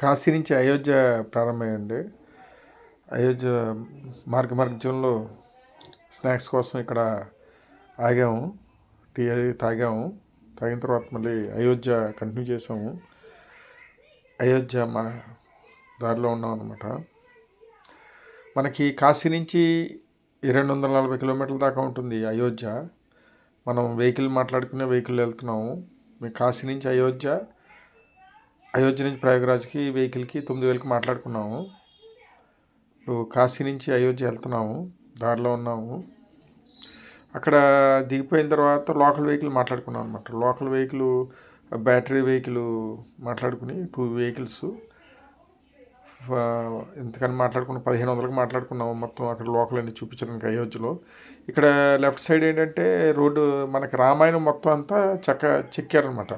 కాశీ నుంచి అయోధ్య ప్రారంభమైంది. అయోధ్య మార్గంలో స్నాక్స్ కోసం ఇక్కడ ఆగాము. టీ అది తాగాము. తాగిన తర్వాత మళ్ళీ అయోధ్య కంటిన్యూ చేసాము. అయోధ్య మా దారిలో ఉన్నాం అన్నమాట. మనకి కాశీ నుంచి 240 కిలోమీటర్ల దాకా ఉంటుంది అయోధ్య. మనం వెహికల్ మాట్లాడుకునే వెహికల్ వెళ్తున్నాము. మేము కాశీ నుంచి అయోధ్య నుంచి ప్రయాగరాజ్కి వెహికల్కి 9,000కి మాట్లాడుకున్నాము. ఇప్పుడు కాశీ నుంచి అయోధ్య వెళ్తున్నాము, దారిలో ఉన్నాము. అక్కడ దిగిపోయిన తర్వాత లోకల్ వెహికల్ మాట్లాడుకున్నాం అనమాట. లోకల్ వెహికల్ బ్యాటరీ వెహికల్ మాట్లాడుకుని 2 వెహికల్స్ ఎంతకని మాట్లాడుకున్నాం, 1,500కి మాట్లాడుకున్నాము. మొత్తం అక్కడ లోకల్ అన్ని చూపించడానికి అయోధ్యలో. ఇక్కడ లెఫ్ట్ సైడ్ ఏంటంటే రోడ్డు మనకి రామాయణం మొత్తం అంతా చెక్కారనమాట.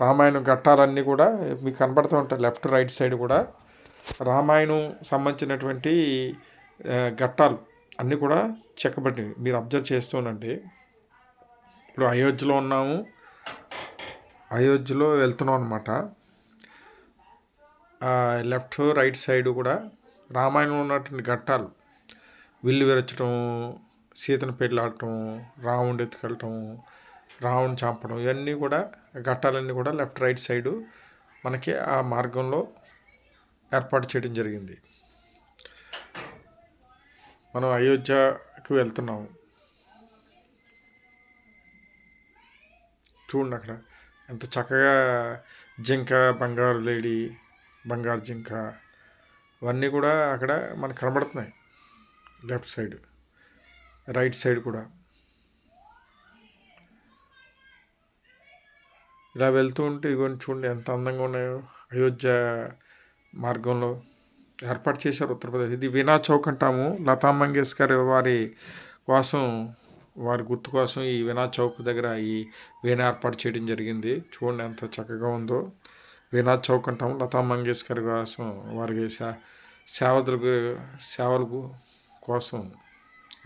రామాయణం ఘట్టాలన్నీ కూడా మీకు కనబడుతూ ఉంటాయి. లెఫ్ట్ రైట్ సైడ్ కూడా రామాయణం సంబంధించినటువంటి ఘట్టాలు అన్నీ కూడా చెక్కబడి మీరు అబ్జర్వ్ చేస్తూనండి. ఇప్పుడు అయోధ్యలో ఉన్నాము, అయోధ్యలో వెళ్తున్నాం అనమాట. లెఫ్ట్ రైట్ సైడ్ కూడా రామాయణంలో ఉన్నటువంటి ఘట్టాలు, విల్లు విరచడం, సీతను పెళ్ళాడటం, రావణుడు ఎత్తుకెళ్ళటం, రావణ్ చంపడం, ఇవన్నీ కూడా ఘట్టాలన్నీ కూడా లెఫ్ట్ రైట్ సైడు మనకి ఆ మార్గంలో ఏర్పాటు చేయడం జరిగింది. మనం అయోధ్యకు వెళ్తున్నాము. చూడండి అక్కడ ఎంత చక్కగా జింక, బంగారు లేడీ, బంగారు జింక ఇవన్నీ కూడా అక్కడ మనకు కనబడుతున్నాయి. లెఫ్ట్ సైడ్ రైట్ సైడ్ కూడా ఇలా వెళ్తూ ఉంటే ఇవన్నీ చూడండి ఎంత అందంగా ఉన్నాయో. అయోధ్య మార్గంలో ఏర్పాటు చేశారు ఉత్తరప్రదేశ్. ఇది వీణా చౌక్ అంటాము. లతా మంగేష్కర్ వారి గుర్తు కోసం ఈ వీణా చౌక్ దగ్గర ఈ వీణ ఏర్పాటు చేయడం జరిగింది. చూడండి ఎంత చక్కగా ఉందో. వీణా చౌక్ అంటాము. లతా మంగేష్కర్ కోసం వారికి సేవల కోసం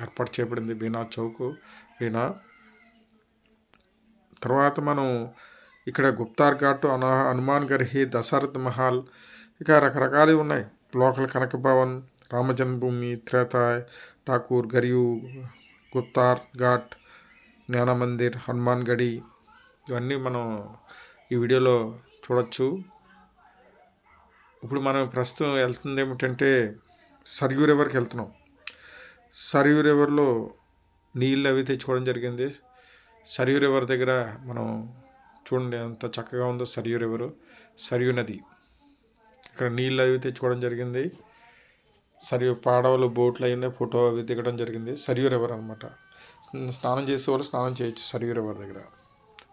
ఏర్పాటు చేయబడింది వీణా చౌక్. వీణా తర్వాత మనం ఇక్కడ గుప్తార్ ఘాట్, హనుమాన్ గర్హి, దశరథ్ మహల్, ఇక రకరకాలు ఉన్నాయి. లోకల్ కనక భవన్, రామ జన్మభూమి, త్రేతా ఠాకూర్, గరియు, గుప్తార్ ఘాట్, జ్ఞాన మందిర్, హనుమాన్ గడి ఇవన్నీ మనం ఈ వీడియోలో చూడొచ్చు. ఇప్పుడు మనం ప్రస్తుతం వెళ్తుంది ఏమిటంటే సర్యూ రివర్కి వెళ్తున్నాం. సర్యూ రివర్లో నీళ్ళు అవి తెచ్చుకోవడం జరిగింది. సర్యూ రివర్ దగ్గర మనం చూడండి ఎంత చక్కగా ఉందో సర్యూ రివరు, సర్యూ నది. ఇక్కడ నీళ్ళు అవి తెచ్చుకోవడం జరిగింది. సర్యూ పాడవలు, బోట్లు అవి ఉన్నాయి, ఫోటో అవి దిగడం జరిగింది. సర్యూ రివర్ అనమాట. స్నానం చేసే వాళ్ళు స్నానం చేయొచ్చు సర్యూ రివర్ దగ్గర.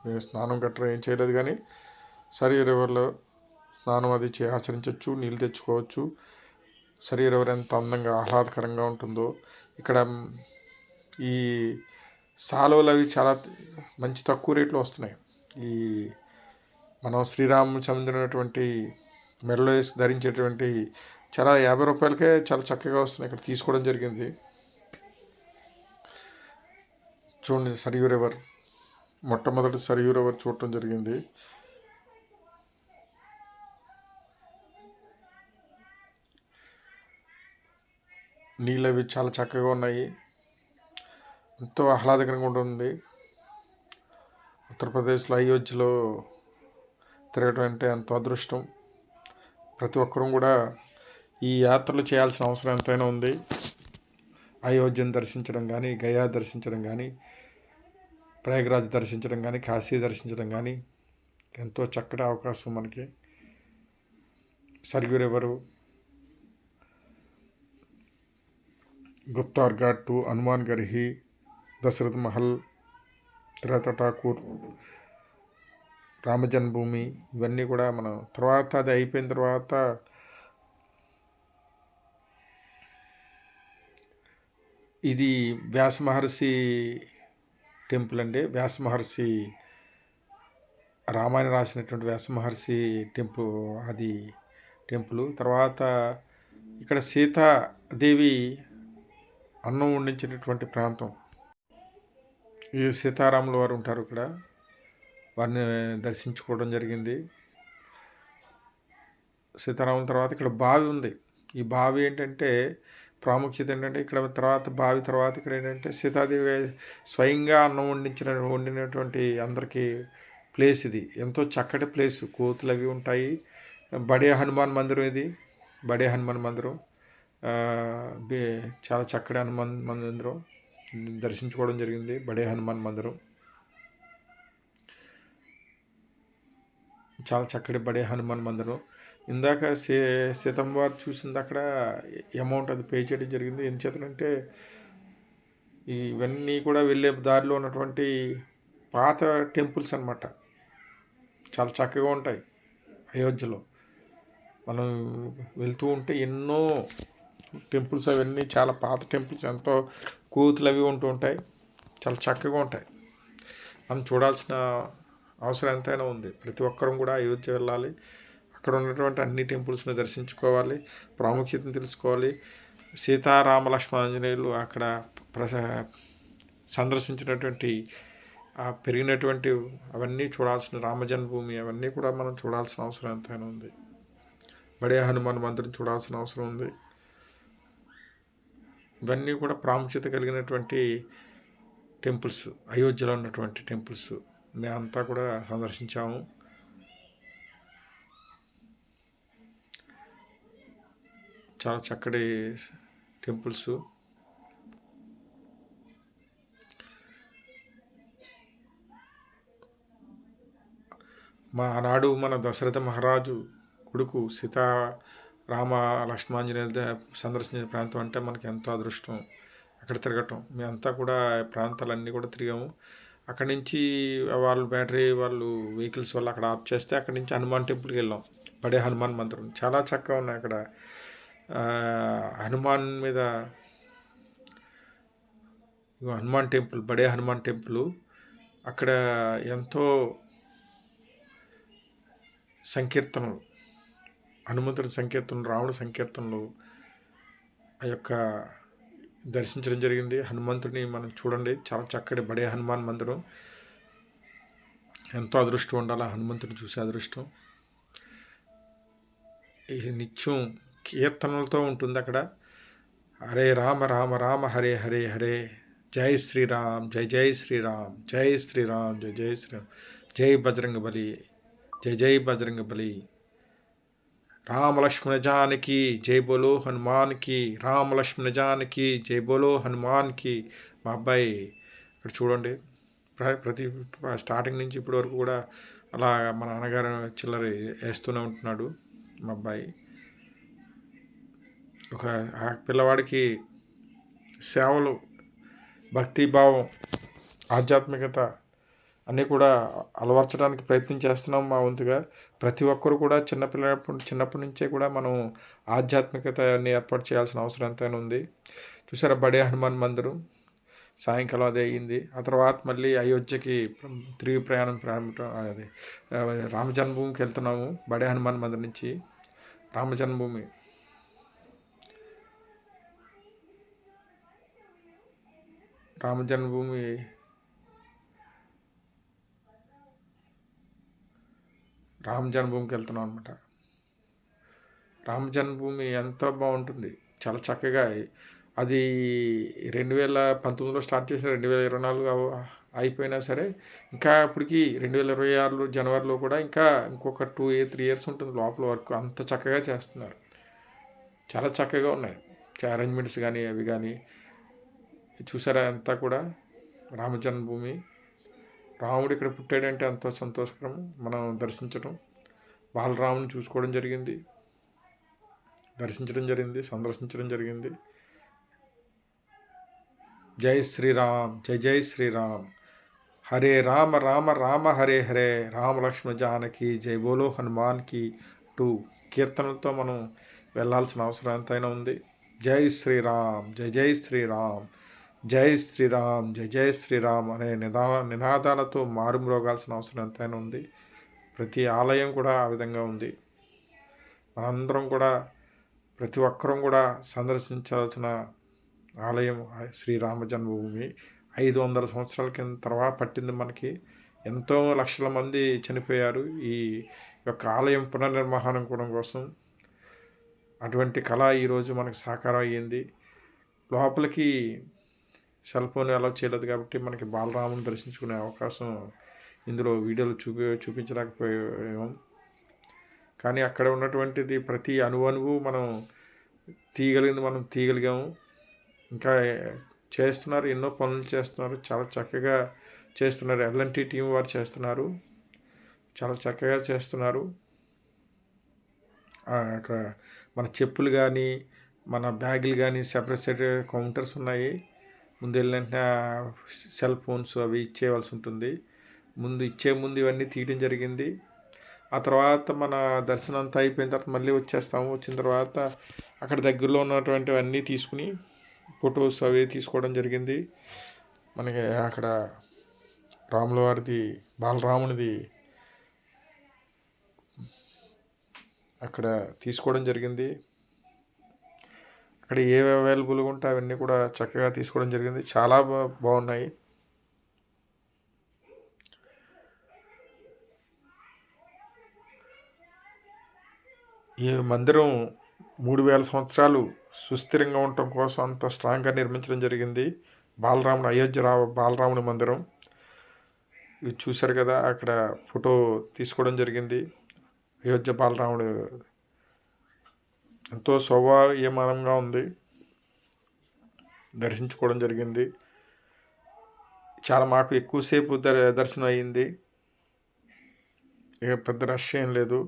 మేము స్నానం గట్రా ఏం చేయలేదు, కానీ సర్యూ రివర్లో స్నానం అది ఆచరించవచ్చు, నీళ్ళు తెచ్చుకోవచ్చు. సర్యూ రివర్ ఎంత అందంగా ఆహ్లాదకరంగా ఉంటుందో. ఇక్కడ ఈ సాలువలు అవి చాలా మంచి తక్కువ రేట్లో వస్తున్నాయి. ఈ మనం శ్రీరాముడు చెందినటువంటి మెడలో వేసి ధరించేటువంటి చాలా 50 రూపాయలకే చాలా చక్కగా వస్తున్నాయి. ఇక్కడ తీసుకోవడం జరిగింది. చూడండి సర్యూ రివర్, మొట్టమొదటి సర్యూ రివర్ చూడటం జరిగింది. నీళ్ళు అవి చాలా చక్కగా ఉన్నాయి, ఎంతో ఆహ్లాదకరంగా ఉంటుంది. ఉత్తరప్రదేశ్లో అయోధ్యలో తిరగటం అంటే ఎంతో అదృష్టం. ప్రతి ఒక్కరూ కూడా ఈ యాత్రలు చేయాల్సిన అవసరం ఎంతైనా ఉంది. అయోధ్యను దర్శించడం కానీ, గయా దర్శించడం కానీ, ప్రయాగరాజ్ దర్శించడం కానీ, కాశీ దర్శించడం కానీ ఎంతో చక్కటి అవకాశం మనకి. సర్యూ రివరు, గుప్తార్ ఘాట్, హనుమాన్ గర్హి, దశరథ్ మహల్, త్రేతా ఠాకూర్, రామ జన్మభూమి ఇవన్నీ కూడా మనం తర్వాత అది అయిపోయిన తర్వాత ఇది వ్యాస మహర్షి టెంపుల్ అండి. వ్యాస మహర్షి రామాయణం రాసినటువంటి వ్యాస మహర్షి టెంపుల్. తర్వాత ఇక్కడ సీతాదేవి అన్నం వండించినటువంటి ప్రాంతం. ఈ సీతారాముల వారు ఉంటారు ఇక్కడ, వారిని దర్శించుకోవడం జరిగింది. సీతారాముల తర్వాత ఇక్కడ బావి ఉంది. ఈ బావి ఏంటంటే ప్రాముఖ్యత ఏంటంటే ఇక్కడ తర్వాత బావి తర్వాత ఇక్కడ ఏంటంటే సీతాదేవి స్వయంగా అన్నం వండినటువంటి అందరికీ ప్లేస్ ఇది. ఎంతో చక్కటి ప్లేస్. కోతులు అవి ఉంటాయి. బడే హనుమాన్ మందిరం ఇది. బడే హనుమాన్ మందిరం చాలా చక్కటి హనుమాన్ మందిరం దర్శించుకోవడం జరిగింది. బడే హనుమాన్ మందిరం చాలా చక్కటి బడే హనుమాన్ మందిరం. ఇందాక సీతమ్మ వారు చూసింది అక్కడ అమౌంట్ అది పే చేయడం జరిగింది. ఏం చేతనంటే ఇవన్నీ కూడా వెళ్ళే దారిలో ఉన్నటువంటి పాత టెంపుల్స్ అన్నమాట. చాలా చక్కగా ఉంటాయి అయోధ్యలో. మనం వెళ్తూ ఉంటే ఎన్నో టెంపుల్స్ అవన్నీ చాలా పాత టెంపుల్స్, ఎంతో కోతులు అవి ఉంటూ ఉంటాయి. చాలా చక్కగా ఉంటాయి. మనం చూడాల్సిన అవసరం ఎంతైనా ఉంది. ప్రతి ఒక్కరం కూడా అయోధ్య వెళ్ళాలి. అక్కడ ఉన్నటువంటి అన్ని టెంపుల్స్ని దర్శించుకోవాలి, ప్రాముఖ్యతను తెలుసుకోవాలి. సీతారామ లక్ష్మణాంజనేయులు అక్కడ సందర్శించినటువంటి పెరిగినటువంటి అవన్నీ చూడాల్సిన రామజన్మభూమి అవన్నీ కూడా మనం చూడాల్సిన అవసరం ఎంతైనా ఉంది. బడే హనుమాన్ మందిరం చూడాల్సిన అవసరం ఉంది. ఇవన్నీ కూడా ప్రాముఖ్యత కలిగినటువంటి టెంపుల్స్, అయోధ్యలో ఉన్నటువంటి టెంపుల్స్ మేమంతా కూడా సందర్శించాము. చాలా చక్కటి టెంపుల్స్. ఆనాడు మన దశరథ మహారాజు కొడుకు సీతారామ లక్ష్మణాంజనేయులు సందర్శించిన ప్రాంతం అంటే మనకి ఎంతో అదృష్టం. అక్కడ తిరగటం మేమంతా కూడా ప్రాంతాలన్నీ కూడా తిరిగాము. అక్కడి నుంచి వాళ్ళు వెహికల్స్ వల్ల అక్కడ ఆఫ్ చేస్తే అక్కడి నుంచి హనుమాన్ టెంపుల్కి వెళ్ళాం. బడే హనుమాన్ మందిరం చాలా చక్కగా ఉన్నాయి. అక్కడ హనుమాన్ మీద హనుమాన్ టెంపుల్, బడే హనుమాన్ టెంపుల్. అక్కడ ఎంతో సంకీర్తనలు, హనుమంతుడి సంకీర్తనలు, రాముడి సంకీర్తనలు ఆ యొక్క దర్శించడం జరిగింది. హనుమంతుడిని మనం చూడండి. చాలా చక్కటి బడే హనుమాన్ మందిరం. ఎంతో అదృష్టం ఉండాలి హనుమంతుడిని చూసే అదృష్టం. ఇది నిత్యం కీర్తనలతో ఉంటుంది అక్కడ. హరే రామ రామ రామ హరే హరే హరే, జై శ్రీరామ్ జై జై శ్రీరామ్, జై శ్రీరామ్ జై జై శ్రీరామ్, జై బజరంగ బలి, జై జై బజరంగ బలి, రామ లక్ష్మణ జానకి జై బోలో హనుమాన్కి, రామ లక్ష్మణ జానకి జై బోలో హనుమాన్కి. మా అబ్బాయి ఇక్కడ చూడండి, ప్రతి స్టార్టింగ్ నుంచి ఇప్పటి వరకు కూడా అలా మా నాన్నగారు చిల్లర వేస్తూనే ఉంటున్నాడు మా అబ్బాయి. ఒక పిల్లవాడికి సేవలు, భక్తిభావం, ఆధ్యాత్మికత అన్నీ కూడా అలవర్చడానికి ప్రయత్నం చేస్తున్నాం మా వంతుగా. ప్రతి ఒక్కరు కూడా చిన్నప్పటి నుంచే కూడా మనం ఆధ్యాత్మికతని ఏర్పాటు చేయాల్సిన అవసరం ఎంతైనా ఉంది. చూసారా బడే హనుమాన్ మందిరం సాయంకాలం అదే అయ్యింది. ఆ తర్వాత మళ్ళీ అయోధ్యకి తిరిగి ప్రయాణం అది రామ జన్మభూమికి వెళ్తున్నాము. బడే హనుమాన్ మందిరం నుంచి రామ జన్మభూమి. రామ జన్మభూమికి వెళ్తున్నాం అనమాట. రామ జన్మభూమి ఎంతో బాగుంటుంది, చాలా చక్కగా. అది 2019లో స్టార్ట్ చేసిన 2024 అయిపోయినా సరే ఇంకా ఇప్పటికి 2026 జనవరిలో కూడా ఇంకా ఇంకొక 2-3 ఇయర్స్ ఉంటుంది లోపల వర్క్. అంత చక్కగా చేస్తున్నారు. చాలా చక్కగా ఉన్నాయి అరేంజ్మెంట్స్ కానీ అవి కానీ. చూసారా అంతా కూడా రామ జన్మభూమి. రాముడు ఇక్కడ పుట్టాడంటే ఎంతో సంతోషకరం మనం దర్శించడం. బాలరాముని చూసుకోవడం జరిగింది, దర్శించడం జరిగింది, సందర్శించడం జరిగింది. జై శ్రీరామ్ జై జై శ్రీరామ్, హరే రామ రామ రామ హరే హరే, రామ లక్ష్మణ జానకి జై బోలో హనుమాన్కి. కీర్తనలతో మనం వెళ్ళాల్సిన అవసరం ఎంతైనా ఉంది. జై శ్రీరామ్ జై జై శ్రీరామ్, జై శ్రీరామ్ జై జై శ్రీరామ్ అనే నినాదాలతో మారుమ్రోగాల్సిన అవసరం ఎంతైనా ఉంది. ప్రతి ఆలయం కూడా ఆ విధంగా ఉంది. మనందరం కూడా ప్రతి ఒక్కరం కూడా సందర్శించాల్సిన ఆలయం శ్రీరామ జన్మభూమి. 500 సంవత్సరాల కింద తర్వాత పట్టింది మనకి ఎంతో లక్షల మంది చనిపోయారు ఈ యొక్క ఆలయం పునర్నిర్మాణం కూడా కోసం. అటువంటి కళ ఈరోజు మనకు సాకారం అయ్యింది. లోపలికి సెల్ ఫోన్ అలౌ చేయలేదు కాబట్టి మనకి బాలరాముని దర్శించుకునే అవకాశం ఇందులో వీడియోలు చూపించలేకపోయాం. కానీ అక్కడ ఉన్నటువంటిది ప్రతి అణువు మనం తీయగలిగాము. ఇంకా చేస్తున్నారు, ఎన్నో పనులు చేస్తున్నారు, చాలా చక్కగా చేస్తున్నారు. ఎల్ఎన్టీ టీం వారు చేస్తున్నారు, చాలా చక్కగా చేస్తున్నారు. అక్కడ మన చెప్పులు కానీ మన బ్యాగులు కానీ సెపరేట్ కౌంటర్స్ ఉన్నాయి. ముందు వెళ్ళిన సెల్ ఫోన్స్ అవి ఇచ్చేయవలసి ఉంటుంది. ఇచ్చే ముందు ఇవన్నీ తీయడం జరిగింది. ఆ తర్వాత మన దర్శనం అంతా అయిపోయిన తర్వాత మళ్ళీ వచ్చేస్తాము. వచ్చిన తర్వాత అక్కడ దగ్గరలో ఉన్నటువంటివన్నీ తీసుకుని ఫొటోస్ అవి తీసుకోవడం జరిగింది. మనకి అక్కడ రాముల వారిది, బాలరామునిది అక్కడ తీసుకోవడం జరిగింది. అక్కడ ఏవి అవైలబుల్గా ఉంటే అవన్నీ కూడా చక్కగా తీసుకోవడం జరిగింది. చాలా బాగున్నాయి. ఈ మందిరం 3000 సంవత్సరాలు సుస్థిరంగా ఉండటం కోసం అంత స్ట్రాంగ్గా నిర్మించడం జరిగింది. బాలరాముని మందిరం ఇది చూశారు కదా, అక్కడ ఫోటో తీసుకోవడం జరిగింది. అయోధ్య బాలరాముడు ఎంతో శోభాయమానంగా ఉంది, దర్శించుకోవడం జరిగింది. చాలా మాకు ఎక్కువసేపు దర్శనం అయ్యింది. ఇక పెద్ద రష్ ఏం లేదు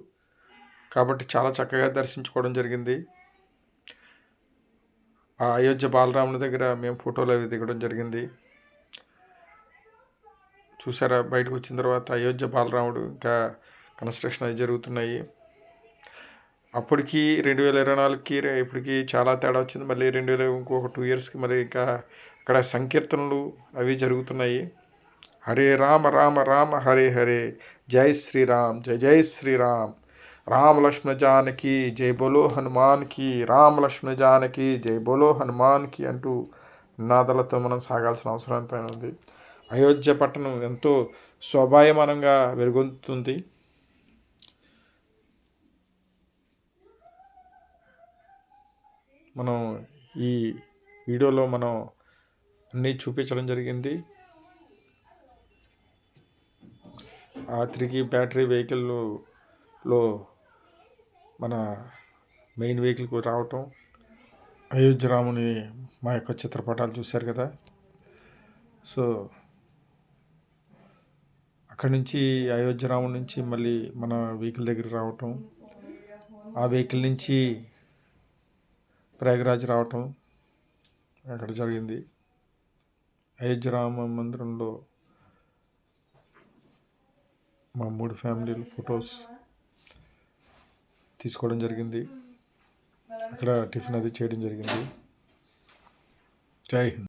కాబట్టి చాలా చక్కగా దర్శించుకోవడం జరిగింది. ఆ అయోధ్య బాలరాముని దగ్గర మేము ఫోటోలు అవి దిగడం జరిగింది. చూసారా, బయటకు వచ్చిన తర్వాత అయోధ్య బాలరాముడు ఇంకా కన్స్ట్రక్షన్ అవి జరుగుతున్నాయి. అప్పటికి 2024కి ఇప్పటికి చాలా తేడా వచ్చింది. మళ్ళీ ఇంకొక 2 ఇయర్స్కి మళ్ళీ ఇంకా అక్కడ సంకీర్తనలు అవి జరుగుతున్నాయి. హరే రామ రామ రామ హరే హరే, జై శ్రీరామ్ జై జై శ్రీరామ్, రామ లక్ష్మణ జానకి జై బోలో హనుమాన్కి, రామ లక్ష్మణ జానకి జై బోలో హనుమాన్కి అంటూ నినాదాలతో మనం సాగాల్సిన అవసరం ఎంతైనా ఉంది. అయోధ్య పట్టణం ఎంతో శోభాయమానంగా వెలుగొందుతుంది. మనం ఈ వీడియోలో మనం అన్నీ చూపించడం జరిగింది. ఆ 3 బ్యాటరీ వెహికల్లో మన మెయిన్ వెహికల్కి రావటం, అయోధ్య రాముని మా యొక్క చిత్రపటాలు చూశారు కదా. సో అక్కడి నుంచి అయోధ్య రాముడి నుంచి మళ్ళీ మన వెహికల్ దగ్గరికి రావటం, ఆ వెహికల్ నుంచి ప్రయాగరాజ్ రావటం అక్కడ జరిగింది. అయోధ్య రామ మందిరంలో మా 3 ఫ్యామిలీలు ఫొటోస్ తీసుకోవడం జరిగింది. అక్కడ టిఫిన్ అది చేయడం జరిగింది. జై హింద్.